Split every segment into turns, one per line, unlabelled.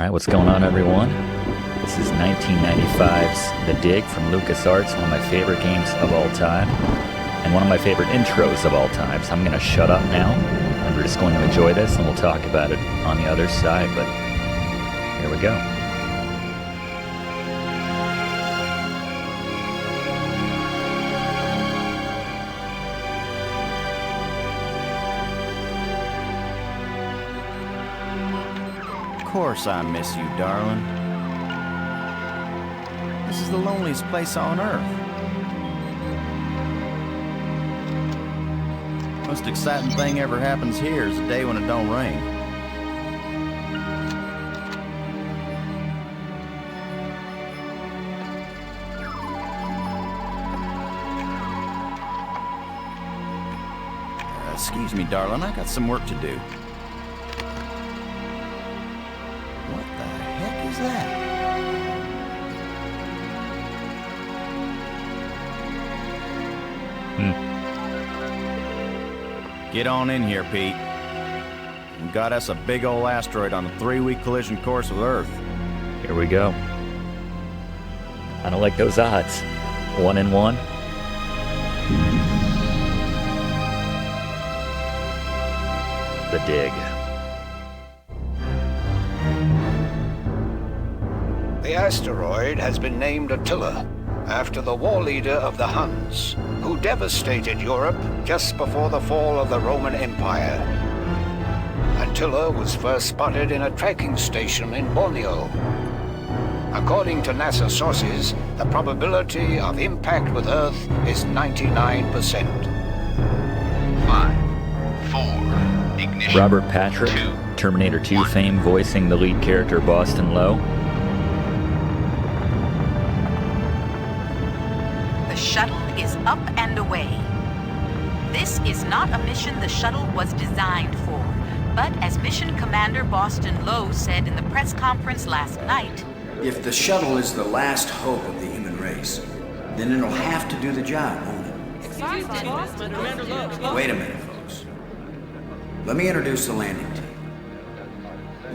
Alright, what's going on, everyone? This is 1995's The Dig from LucasArts, one of my favorite games of all time, and one of my favorite intros of all time. So I'm going to shut up now, and we're just going to enjoy this, and we'll talk about it on the other side, but here we go.
Of course I miss you, darling. This is the loneliest place on Earth. Most exciting thing ever happens here is the day when it don't rain. Excuse me, darling, I got some work to do. What the heck is that? Get on in here, Pete. We got us a big old asteroid on a 3-week collision course with Earth.
Here we go. I don't like those odds. 1 in 1. The Dig.
The asteroid has been named Attila, after the war leader of the Huns, who devastated Europe just before the fall of the Roman Empire. Attila was first spotted in a tracking station in Borneo. According to NASA sources, the probability of impact with Earth is 99%.
5, 4, ignition.
Robert Patrick,
2,
Terminator 2 fame, voicing the lead character Boston Lowe.
The shuttle is up and away. This is not a mission the shuttle was designed for, but as Mission Commander Boston Lowe said in the press conference last night,
if the shuttle is the last hope of the human race, then it'll have to do the job, won't it? Wait a minute, folks. Let me introduce the landing team.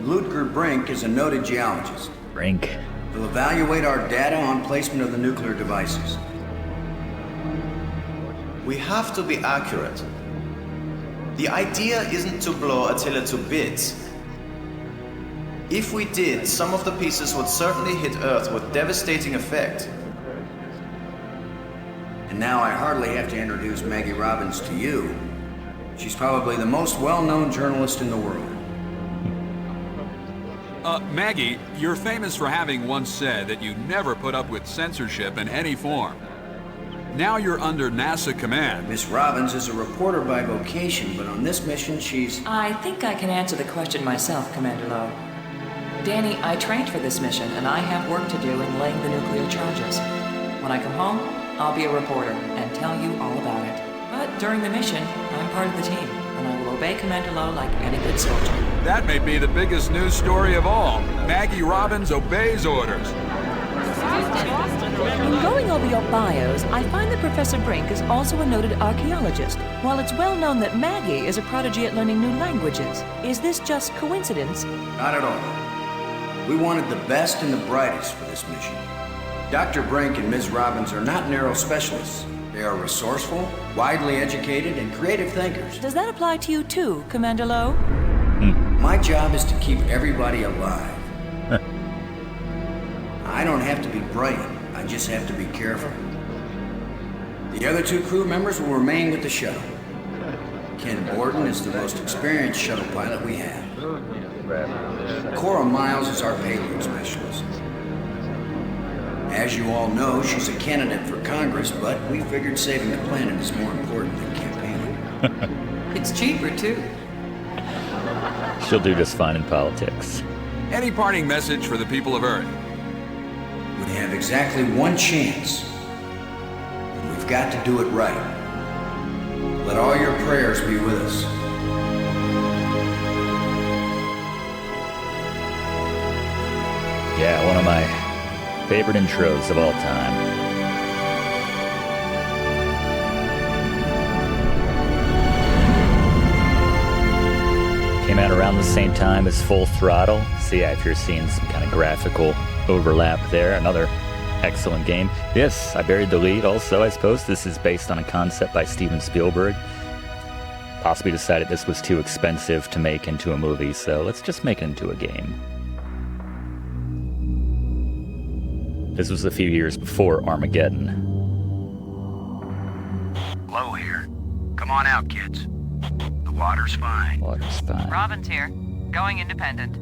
Ludger Brink is a noted geologist.
Brink.
He'll evaluate our data on placement of the nuclear devices.
We have to be accurate. The idea isn't to blow Attila to bits. If we did, some of the pieces would certainly hit Earth with devastating effect.
And now I hardly have to introduce Maggie Robinson to you. She's probably the most well-known journalist in the world.
Maggie, you're famous for having once said that you never put up with censorship in any form. Now you're under NASA command.
Miss Robbins is a reporter by vocation, but on this mission she's...
I think I can answer the question myself, Commander Lowe. Danny, I trained for this mission, and I have work to do in laying the nuclear charges. When I come home, I'll be a reporter and tell you all about it. But during the mission, I'm part of the team, and I will obey Commander Lowe like any good soldier.
That may be the biggest news story of all. Maggie Robinson obeys orders.
In going over your bios, I find that Professor Brink is also a noted archeologist, while it's well known that Maggie is a prodigy at learning new languages. Is this just coincidence?
Not at all. We wanted the best and the brightest for this mission. Dr. Brink and Ms. Robbins are not narrow specialists. They are resourceful, widely educated, and creative thinkers.
Does that apply to you too, Commander Lowe?
My job is to keep everybody alive. I don't have to be brilliant. I just have to be careful. The other 2 crew members will remain with the shuttle. Ken Borden is the most experienced shuttle pilot we have. Cora Miles is our payload specialist. As you all know, she's a candidate for Congress, but we figured saving the planet is more important than campaigning.
It's cheaper, too.
She'll do just fine in politics.
Any parting message for the people of Earth?
We have exactly 1 chance. And we've got to do it right. Let all your prayers be with us.
Yeah, one of my favorite intros of all time. Came out around the same time as Full Throttle. So yeah, if you're seeing some kind of graphical overlap there, another excellent game. Yes, I buried the lead also, I suppose. This is based on a concept by Steven Spielberg. Possibly decided this was too expensive to make into a movie, so let's just make it into a game. This was a few years before Armageddon.
Low here. Come on out, kids. The water's fine.
Water's fine.
Robin's here. Going independent.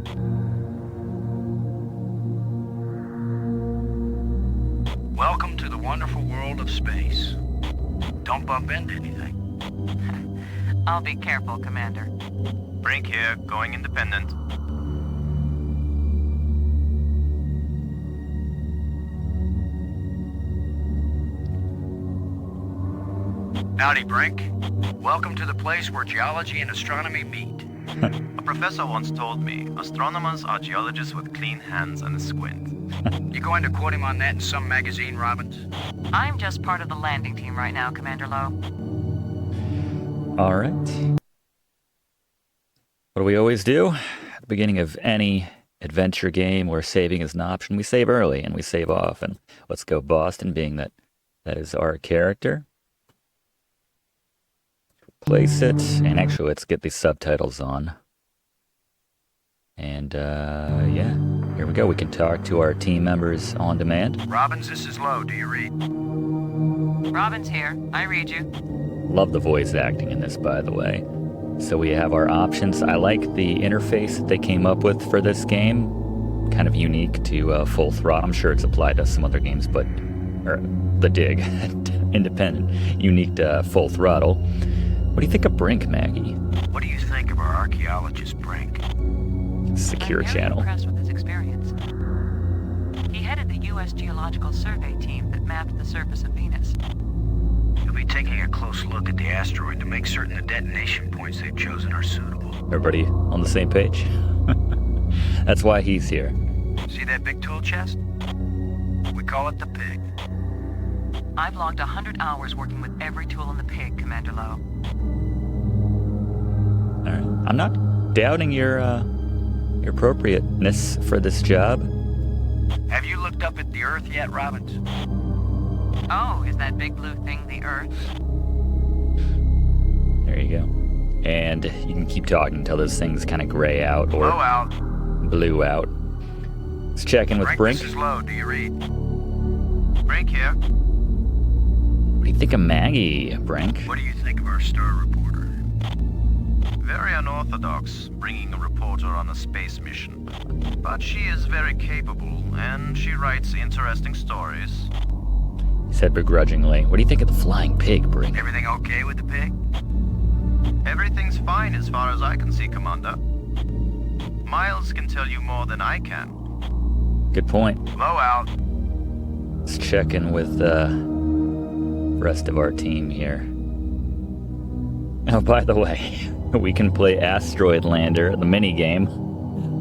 Welcome to the wonderful world of space. Don't bump into anything.
I'll be careful, Commander.
Brink here, going independent.
Howdy, Brink. Welcome to the place where geology and astronomy meet.
A professor once told me, astronomers are geologists with clean hands and a squint.
You going to quote him on that in some magazine, Robbins?
I'm just part of the landing team right now, Commander Lowe.
All right. What do we always do? At the beginning of any adventure game where saving is an option, we save early and we save often. Let's go Boston, being that is our character. Place it, and actually let's get the subtitles on. And yeah, here we go. We can talk to our team members on demand.
Robbins, this is Lowe. Do you read?
Robin's here. I read you.
Love the voice acting in this, by the way. So we have our options. I like the interface that they came up with for this game. Kind of unique to Full Throttle. I'm sure it's applied to some other games, but... or The Dig. Independent. Unique to Full Throttle. What do you think of Brink, Maggie?
What do you think of our archaeologist, Brink?
Secure
I'm very
channel.
impressed with his experience. He headed the U.S. Geological Survey team that mapped the surface of Venus.
He'll be taking a close look at the asteroid to make certain the detonation points they've chosen are suitable.
Everybody on the same page? That's why he's here.
See that big tool chest? We call it the Pig.
I've logged 100 hours working with every tool in the Pig, Commander Lowe.
All right. I'm not doubting your appropriateness for this job.
Have you looked up at the Earth yet, Robbins?
Oh, is that big blue thing the Earth?
There you go. And you can keep talking until those things kind of gray out or
Low out.
blue out. Let's check in with Brink.
This is Lowe. Do you read?
Brink here.
What do you think of Maggie, Brink?
What do you think of our star reporter?
Very unorthodox, bringing a reporter on a space mission. But she is very capable, and she writes interesting stories.
He said begrudgingly. What do you think of the flying pig, Brink?
Everything okay with the Pig?
Everything's fine as far as I can see, Commander. Miles can tell you more than I can.
Good point.
Low out.
Let's check in with the rest of our team here. Oh, by the way, we can play Asteroid Lander, the mini-game.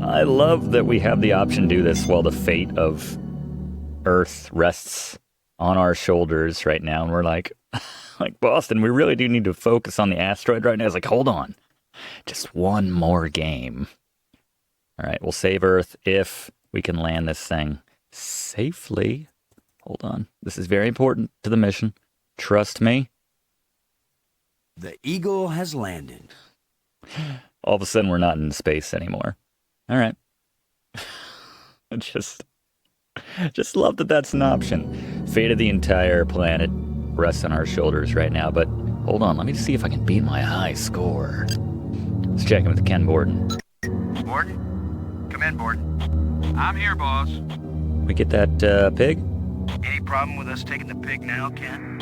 I love that we have the option to do this while the fate of Earth rests on our shoulders right now. And we're like Boston, we really do need to focus on the asteroid right now. It's like, hold on. Just one more game. All right, we'll save Earth if we can land this thing safely. Hold on. This is very important to the mission. Trust me.
The Eagle has landed.
All of a sudden, we're not in space anymore. All right. Just love that that's an option. Fate of the entire planet rests on our shoulders right now, but hold on. Let me see if I can beat my high score. Let's check in with Ken Borden.
Borden? Come in, Borden. I'm here, boss.
We get that pig?
Any problem with us taking the Pig now, Ken?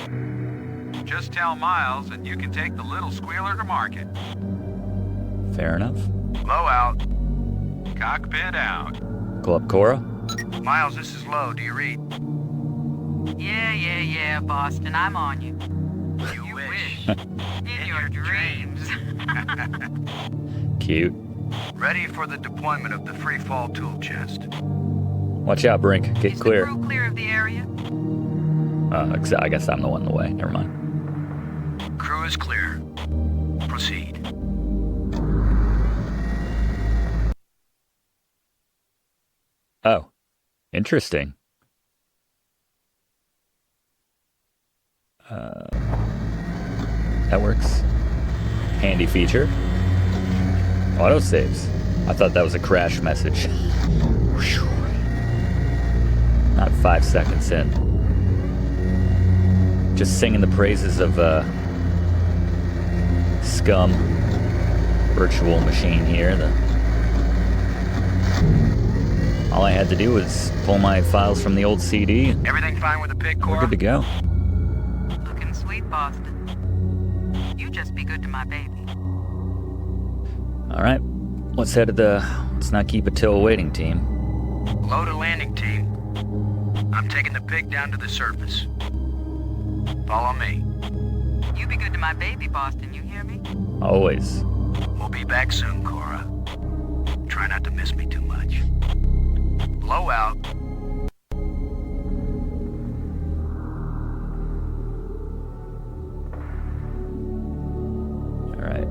Just tell Miles and you can take the little squealer to market.
Fair enough.
Low out. Cockpit out.
Club Cora?
Miles, this is Lowe. Do you read?
Yeah, Boston. I'm on you.
You wish.
In your dreams.
Cute.
Ready for the deployment of the free fall tool chest.
Watch out, Brink. Get clear.
Is the crew clear of the area?
I guess I'm the one in the way. Never mind.
Crew is clear. Proceed.
Interesting. That works. Handy feature. Autosaves. I thought that was a crash message. Not 5 seconds in. Just singing the praises of Scumm virtual machine here. All I had to do was pull my files from the old CD.
Everything fine with the pig, Cora?
We're good to go.
Looking sweet, Boston. You just be good to my baby.
All right, let's head to the Let's Not Keep It Till Waiting team.
Load a landing team. I'm taking the pig down to the surface. Follow me.
You be good to my baby, Boston, you hear me?
Always.
We'll be back soon, Cora. Try not to miss me too much. Blow out.
All right,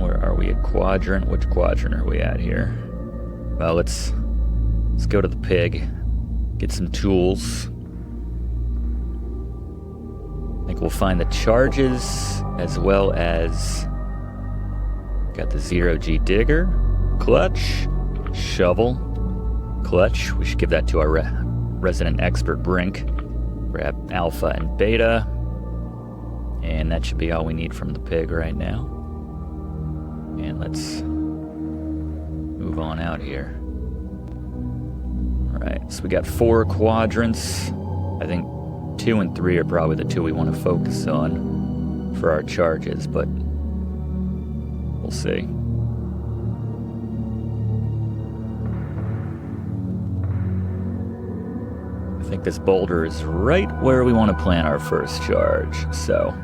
where are we? A quadrant? Which quadrant are we at here? Well, let's go to the pig, get some tools. I think we'll find the charges as well as got the 0G digger, clutch, shovel, clutch. We should give that to our resident expert Brink. Grab alpha and beta, and that should be all we need from the pig right now. And let's move on out here. All right, so we got 4 quadrants. I think 2 and 3 are probably the 2 we want to focus on for our charges, but we'll see. I think this boulder is right where we want to plant our first charge, so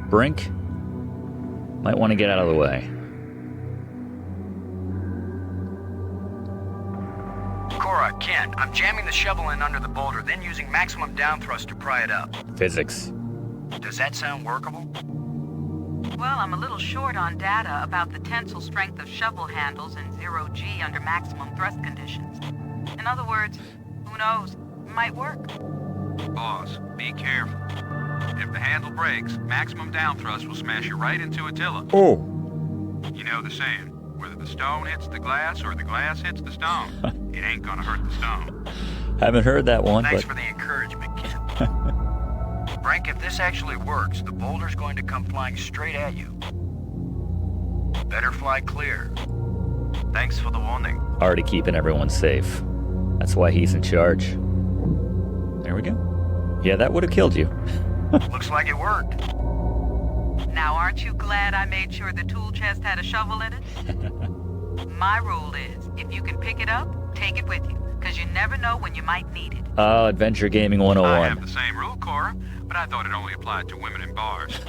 Brink might want to get out of the way.
Cora, Ken, I'm jamming the shovel in under the boulder, then using maximum down thrust to pry it up.
Physics.
Does that sound workable?
Well, I'm a little short on data about the tensile strength of shovel handles in 0G under maximum thrust conditions. In other words, who knows? Might work.
Boss, be careful. If the handle breaks, maximum down thrust will smash you right into Attila.
Oh.
You know the saying, whether the stone hits the glass or the glass hits the stone, it ain't gonna hurt the stone.
Haven't heard that one,
Thanks
but...
for the encouragement, Ken. Frank, if this actually works, the boulder's going to come flying straight at you. Better fly clear. Thanks for the warning.
Already keeping everyone safe. That's why he's in charge. There we go. Yeah, that would have killed you.
Looks like it worked.
Now, aren't you glad I made sure the tool chest had a shovel in it? My rule is, if you can pick it up, take it with you, because you never know when you might need it.
Adventure Gaming 101.
I have the same rule, Cora, but I thought it only applied to women in bars.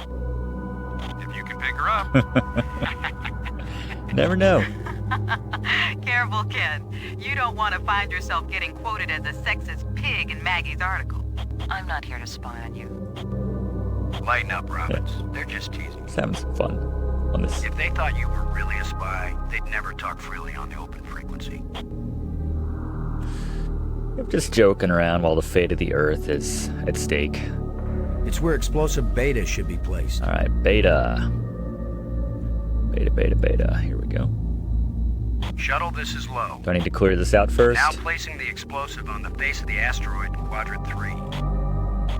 If you can pick her up...
Never know.
Careful, Ken. You don't want to find yourself getting quoted as a sexist pig in Maggie's article. I'm not here to spy on you.
Lighten up, Robbins. They're just teasing.
Just having some fun on this.
If they thought you were really a spy, they'd never talk freely on the open frequency.
I'm just joking around while the fate of the Earth is at stake.
It's where explosive beta should be placed.
All right, beta. Beta. Here we go.
Shuttle, this is low.
Do I need to clear this out first?
Now placing the explosive on the face of the asteroid in Quadrant 3.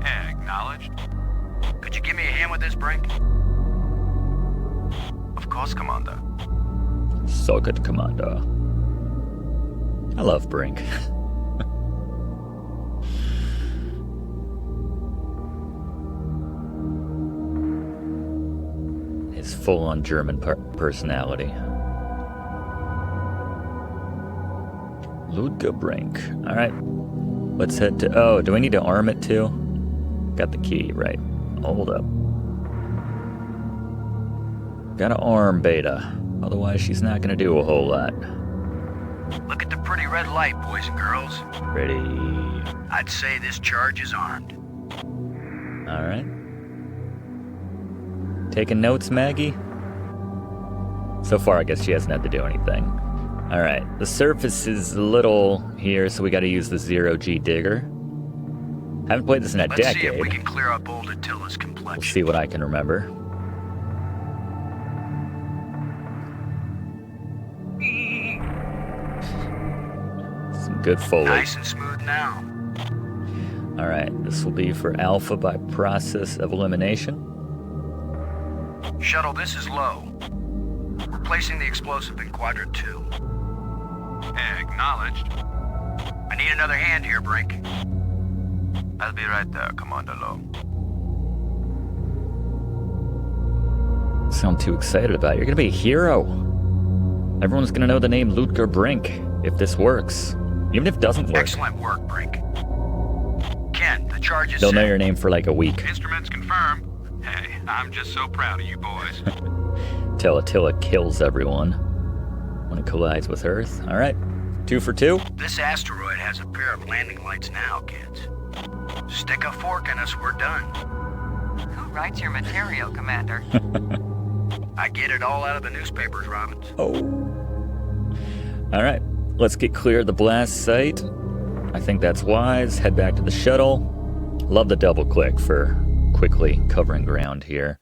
Acknowledged. Could you give me a hand with this, Brink? Of course, Commander.
So good, Commander. I love Brink. His full-on German personality. Ludger Brink. All right, let's head to... Oh, do we need to arm it too? Got the key, right. Hold up. Gotta arm Beta. Otherwise, she's not gonna do a whole lot.
Look at the pretty red light, boys and girls.
Ready.
I'd say this charge is armed.
All right. Taking notes, Maggie? So far, I guess she hasn't had to do anything. Alright, the surface is a little here, so we gotta use the zero-G digger. Haven't played this in a
Let's
decade.
see if we can clear up old Attila's complexion.
We'll see what I can remember. Some good Foley.
Nice and smooth now.
Alright, this will be for alpha by process of elimination.
Shuttle, this is low. We're placing the explosive in quadrant 2.
Acknowledged.
I need another hand here, Brink.
I'll be right there, Commander Lowe.
Sound too excited about it. You're gonna be a hero. Everyone's gonna know the name Ludger Brink if this works. Even if it doesn't work.
Excellent work, Brink. Ken, the charge is
They'll know
set.
your name for like a week.
Instruments confirmed. Hey, I'm just so proud of you boys.
Till Attila kills everyone when it collides with Earth. Alright, 2 for 2.
This asteroid has a pair of landing lights now, kids. Stick a fork in us, we're done.
Who writes your material, Commander?
I get it all out of the newspapers, Robbins.
Oh. Alright, let's get clear of the blast site. I think that's wise. Head back to the shuttle. Love the double click for quickly covering ground here.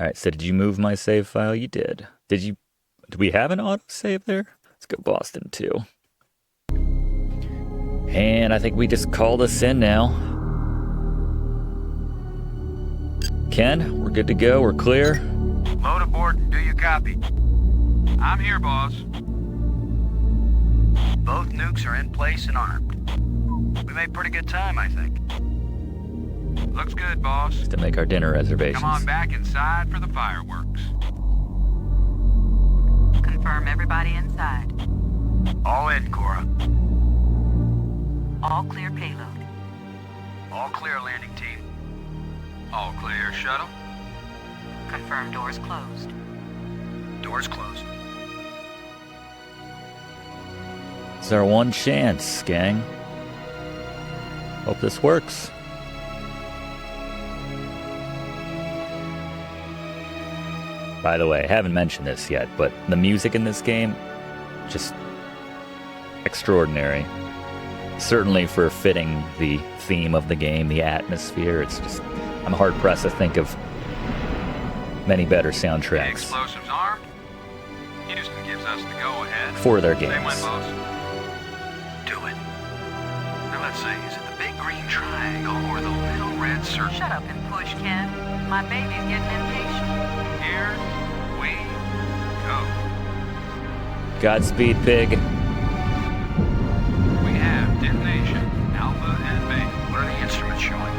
Alright, so did you move my save file? You did. Do we have an autosave there? Let's go Boston 2. And I think we just call this in now. Ken, we're good to go. We're clear.
Load aboard and do you copy?
I'm here, boss.
Both nukes are in place and armed. We made pretty good time, I think.
Looks good, boss.
Just to make our dinner reservations.
Come on back inside for the fireworks.
Confirm everybody inside.
All in, Cora.
All clear payload.
All clear, landing team.
All clear, shuttle.
Confirm doors closed.
Doors closed.
It's our one chance, gang. Hope this works. By the way, I haven't mentioned this yet, but the music in this game, just extraordinary. Certainly for fitting the theme of the game, the atmosphere. It's just, I'm hard pressed to think of many better
The
soundtracks
explosives armed. Houston gives us the go-ahead.
for their
Same way,
games.
boss.
Do it. Now let's see, is it the big green triangle or the little red circle?
Shut up and push, Ken. My baby's getting impatient.
Here we go.
Godspeed, pig.
We have detonation, Alpha and Beta.
What are the instruments showing?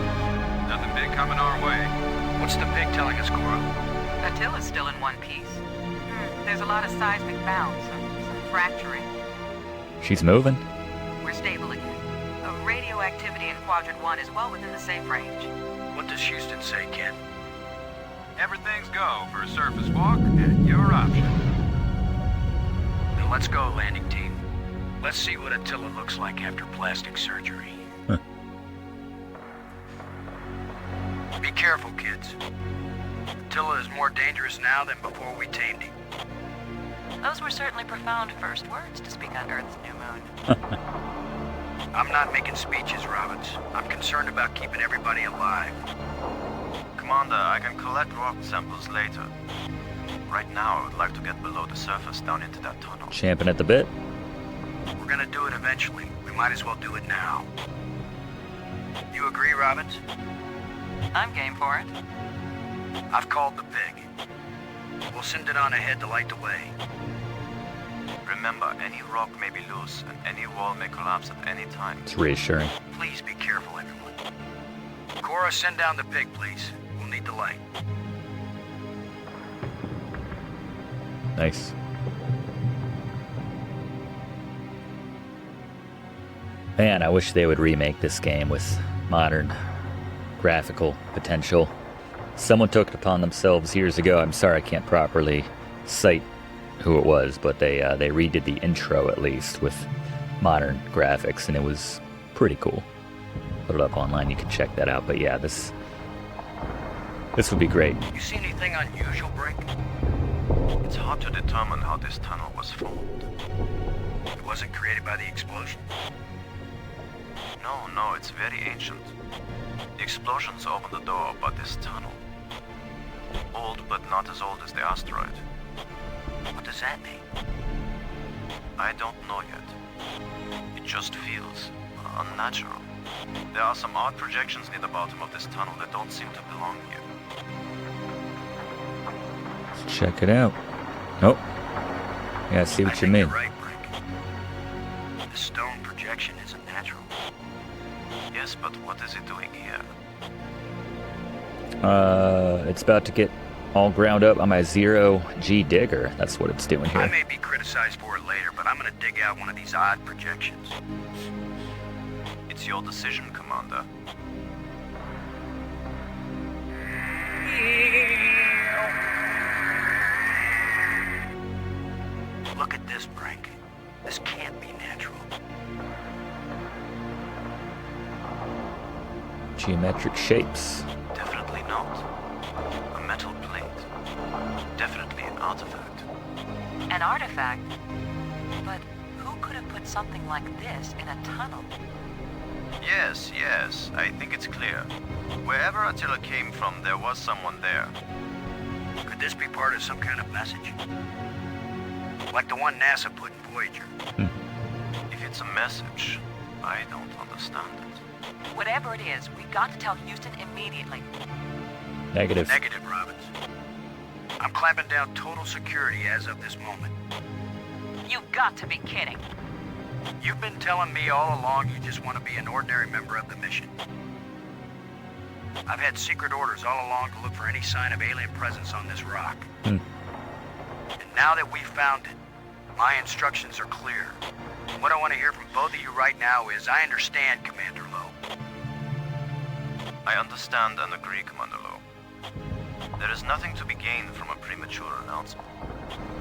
Nothing big coming our way.
What's the pig telling us, Cora?
Attila's still in one piece. There's a lot of seismic bounce, some fracturing.
She's moving.
We're stable again. Radioactivity in Quadrant 1 is well within the safe range.
What does Houston say, Ken?
Everything's go for a surface walk at your option.
Then let's go, landing team. Let's see what Attila looks like after plastic surgery. Be careful, kids. Attila is more dangerous now than before we tamed him.
Those were certainly profound first words to speak on Earth's new moon.
I'm not making speeches, Robbins. I'm concerned about keeping everybody alive.
Commander, I can collect rock samples later. Right now, I would like to get below the surface down into that tunnel.
Champing at the bit.
We're gonna do it eventually. We might as well do it now. You agree, Robbins?
I'm game for it.
I've called the pig. We'll send it on ahead to light the way.
Remember, any rock may be loose, and any wall may collapse at any time.
It's reassuring.
Please be careful, everyone. Cora, send down the pig, please. We'll need the light.
Nice. Man, I wish they would remake this game with modern graphical potential. Someone took it upon themselves years ago. I'm sorry I can't properly cite who it was, but they redid the intro at least with modern graphics, and it was pretty cool. Put it up online, you can check that out. But yeah, this would be great.
You see anything unusual, Brink?
It's hard to determine how this tunnel was formed.
wasn't created by the explosion?
No, it's very ancient. The explosions opened the door, but this tunnel... Old, but not as old as the asteroid.
What does that mean?
I don't know yet. It just feels unnatural. There are some odd projections near the bottom of this tunnel that don't seem to belong here.
Let's check it out. Oh. Yeah, I see what you mean.
You're right, Brink. The stone projection isn't natural.
Yes, but what is it doing here?
It's about to get all ground up on my 0G digger. That's what it's doing here.
I may be criticized for it later, but I'm gonna dig out one of these odd projections.
It's your decision, Commander.
Look at this, Brink. This can't be natural.
Geometric shapes.
Definitely not. A metal plate. Definitely an artifact.
An artifact? But who could have put something like this in a tunnel?
Yes, I think it's clear. Wherever Attila came from, there was someone there.
Could this be part of some kind of message? Like the one NASA put in Voyager?
If it's a message, I don't understand it.
Whatever it is, we got to tell Houston immediately.
Negative.
Negative, Robbins. I'm clamping down total security as of this moment.
You've got to be kidding.
You've been telling me all along you just want to be an ordinary member of the mission. I've had secret orders all along to look for any sign of alien presence on this rock. And now that we've found it, my instructions are clear. What I want to hear from both of you right now is, I understand, Commander Lowe.
I understand and agree, Commander Lowe. There is nothing to be gained from a premature announcement.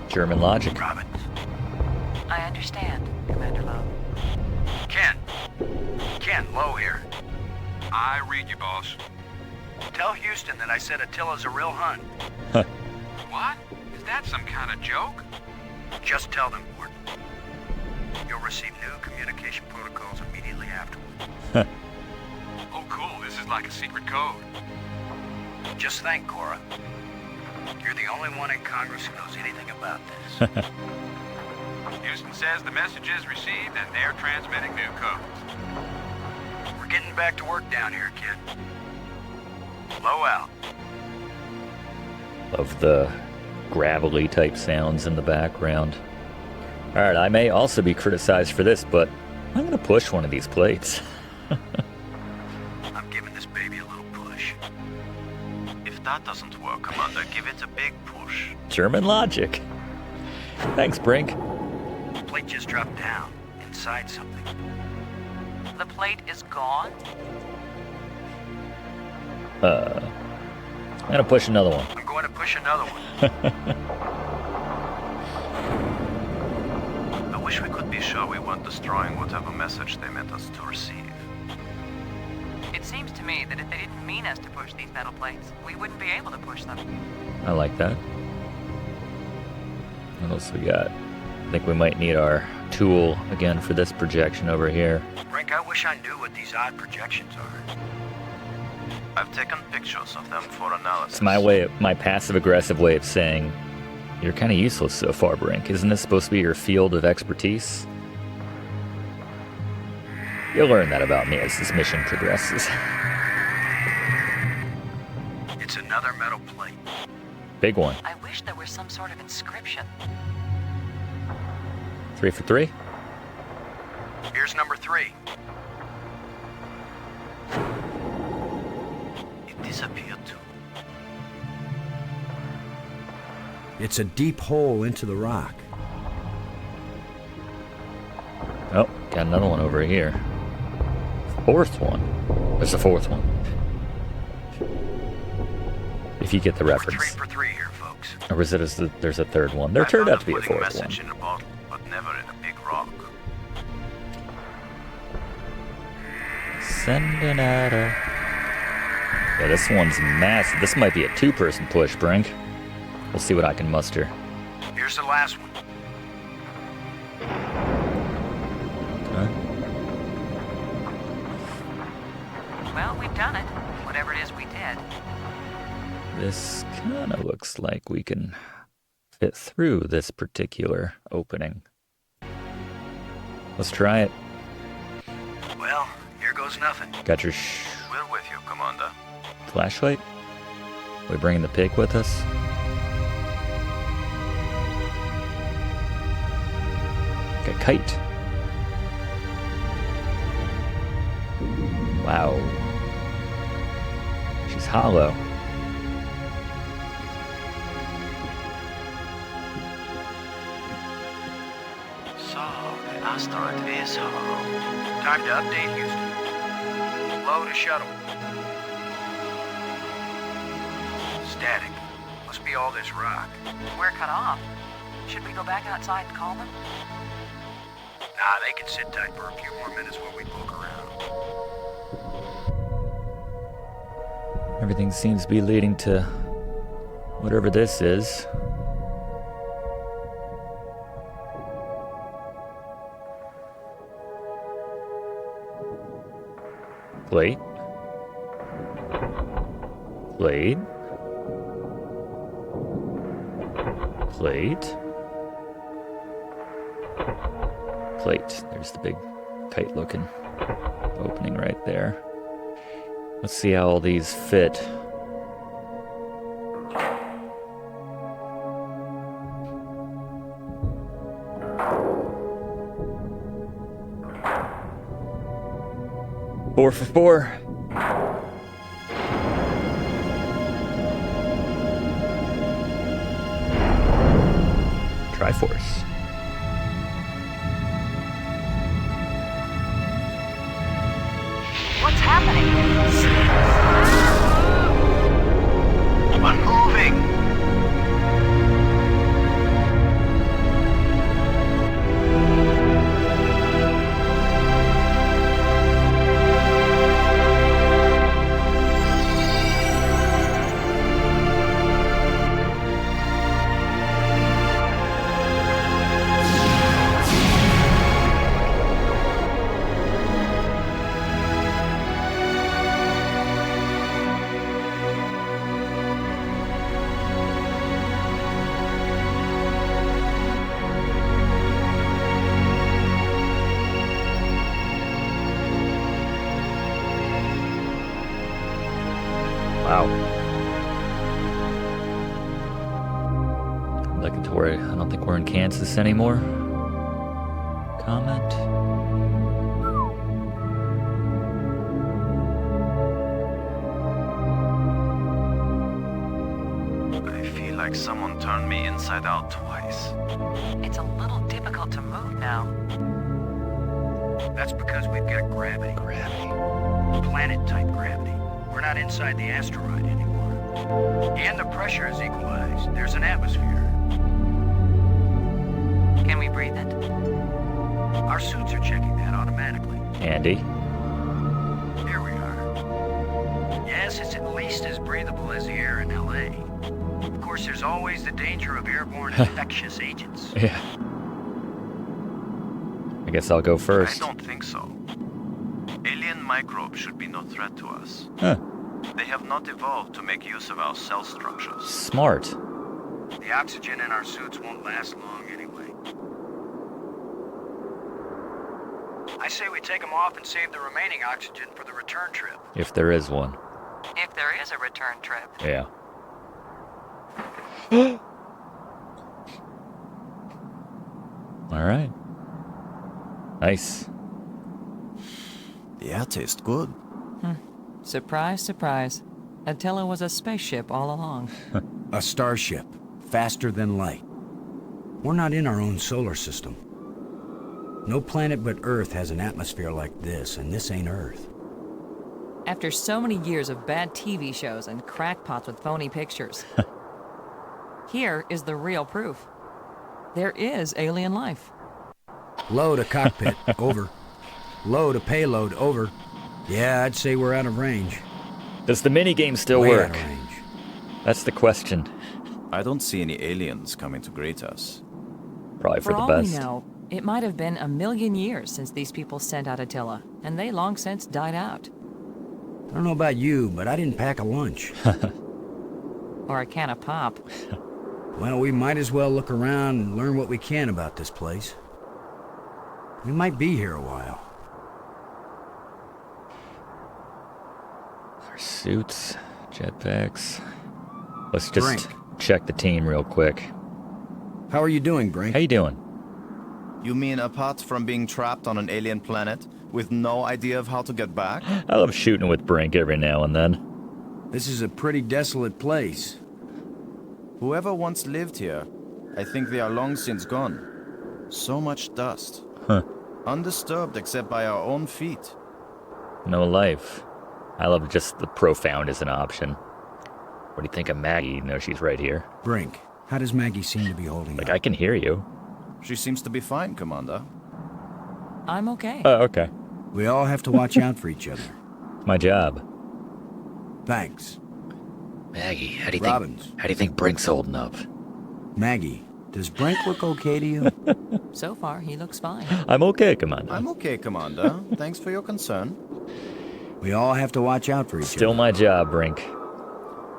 German logic.
Robbins.
I understand, Commander Lowe.
Ken, Lowe here.
I read you, boss.
Tell Houston that I said Attila's a real Hun.
What? Is that some kind of joke?
Just tell them, Gordon. You'll receive new communication protocols immediately afterward.
Oh, cool. This is like a secret code.
Just think, Cora. You're the only one in Congress who knows anything about this.
Houston says the message is received and they're transmitting new codes.
We're getting back to work down here, kid. Low out.
Love the gravelly type sounds in the background. Alright, I may also be criticized for this, but I'm going to push one of these plates.
I'm giving this baby a little push.
If that doesn't work, Commander, give it a big push.
German logic. Thanks, Brink.
The plate just dropped down, inside something.
The plate is gone?
I'm gonna push another one.
I'm going to push another one.
I wish we could be sure we weren't destroying whatever message they meant us to receive.
It seems to me that if they didn't mean us to push these metal plates, we wouldn't be able to push them.
I like that. What else we got? I think we might need our tool again for this projection over here.
Brink, I wish I knew what these odd projections are.
I've taken pictures of them for analysis.
It's my passive-aggressive way of saying, you're kind of useless so far, Brink. Isn't this supposed to be your field of expertise? You'll learn that about me as this mission progresses.
It's another metal plate.
Big one.
I wish there was some sort of inscription.
3 for 3?
Here's number 3.
It disappeared too.
It's a deep hole into the rock.
Oh, got another one over here. Fourth one. There's a fourth one. If you get the reference.
3 for 3 here, folks.
Or was it there's a third one? There turned out to be a fourth one.
In a bottle, but never in a big rock.
Sending out a... Yeah, this one's massive. This might be a 2-person push, Brink. We'll see what I can muster.
Here's the last one.
whatever it is we did.
This kind of looks like we can fit through this particular opening. Let's try it.
Well, here goes nothing.
Got your
We're with you, Commander.
flashlight? We bringing the pig with us? Got a kite. Wow. She's hollow.
So, the asteroid is hollow.
Time to update Houston. Load a shuttle. Static. Must be all this rock.
We're cut off. Should we go back outside and call them?
Nah, they can sit tight for a few more minutes while we poke around.
Everything seems to be leading to whatever this is. Plate. Plate. Plate. Plate. There's the big kite-looking opening right there. Let's see how all these fit. Four for four. Triforce.
What's happening?
I'm moving!
Wow. Looking to where I don't think we're in Kansas anymore. Comment.
I feel like someone turned me inside out twice.
It's a little difficult to move now.
That's because we've got gravity. Planet-type gravity. We're not inside the asteroid anymore. And the pressure is equalized. There's an atmosphere.
Can we breathe it?
Our suits are checking that automatically.
Andy.
Here we are. Yes, it's at least as breathable as the air in L.A. Of course, there's always the danger of airborne infectious agents.
Yeah. I guess I'll go first.
I don't think so. Alien microbes should be no threat to us.
Huh.
They have not evolved to make use of our cell structures.
Smart.
The oxygen in our suits won't last long anyway. I say we take them off and save the remaining oxygen for the return trip.
If there is one.
If there is a return trip.
Yeah. All right. Nice.
Yeah, tastes good.
Surprise, surprise. Attila was a spaceship all along.
A starship, faster than light. We're not in our own solar system. No planet but Earth has an atmosphere like this, and this ain't Earth.
After so many years of bad TV shows and crackpots with phony pictures, here is the real proof. There is alien life.
Load a cockpit, over. Load a payload, over. Yeah, I'd say we're out of range.
Does the minigame still
Way
work?
out of range.
That's the question.
I don't see any aliens coming to greet us.
Probably for the
all
best.
we know, it might have been 1,000,000 years since these people sent out Attila, and they long since died out.
I don't know about you, but I didn't pack a lunch.
Or a can of pop.
Well, we might as well look around and learn what we can about this place. We might be here a while.
Our suits, jetpacks. Let's just
Brink.
check the team real quick.
How are you doing, Brink?
How you doing?
You mean apart from being trapped on an alien planet with no idea of how to get back?
I love shooting with Brink every now and then.
This is a pretty desolate place.
Whoever once lived here, I think they are long since gone. So much dust.
Huh.
Undisturbed except by our own feet.
No life. I love just the profound as an option. What do you think of Maggie? You know she's right here.
Brink, how does Maggie seem to be holding
Like,
up?
I can hear you.
She seems to be fine, Commander.
I'm okay.
Oh, okay.
We all have to watch out for each other.
My job.
Thanks.
Maggie, how do you
Robbins.
How do you think Brink's holding up?
Maggie, does Brink look okay to you?
So far, he looks fine.
I'm okay, Commander.
I'm okay, Commander. Thanks for your concern.
We all have to watch out for each
Still
other.
my job, Brink.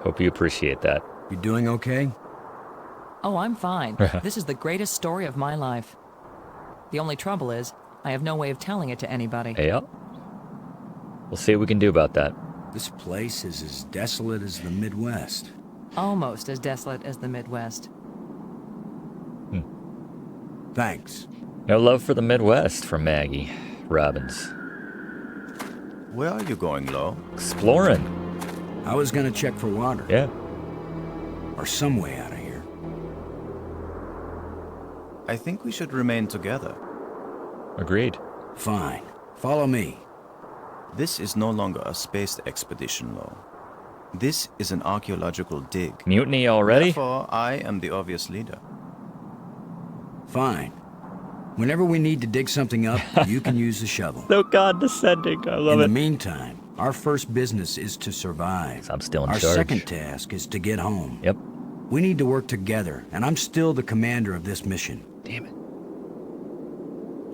Hope you appreciate that.
You doing okay?
Oh, I'm fine. This is the greatest story of my life. The only trouble is, I have no way of telling it to anybody.
Yeah. We'll see what we can do about that.
This place is as desolate as the Midwest.
Almost as desolate as the Midwest.
Thanks.
No love for the Midwest from Maggie Robinson.
Where are you going, Lo?
Exploring.
I was gonna check for water.
Yeah.
Or some way out of here.
I think we should remain together.
Agreed.
Fine. Follow me.
This is no longer a space expedition, Lo. This is an archaeological dig.
Mutiny already?
Therefore, I am the obvious leader.
Fine. Whenever we need to dig something up, you can use the shovel.
No condescending. I love
In
it.
the meantime, our first business is to survive.
I'm still in
Our
charge.
second task is to get home.
Yep.
We need to work together, and I'm still the commander of this mission.
Damn it.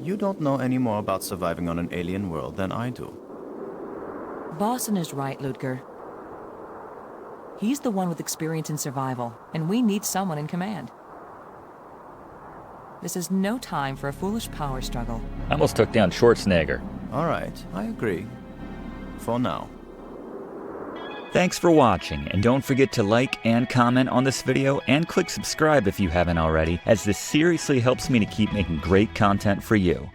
You don't know any more about surviving on an alien world than I do.
Boston is right, Ludger. He's the one with experience in survival, and we need someone in command. This is no time for a foolish power struggle.
I almost took down Schwarzenegger.
All right, I agree. For now.
Thanks for watching, and don't forget to like and comment on this video, and click subscribe if you haven't already, as this seriously helps me to keep making great content for you.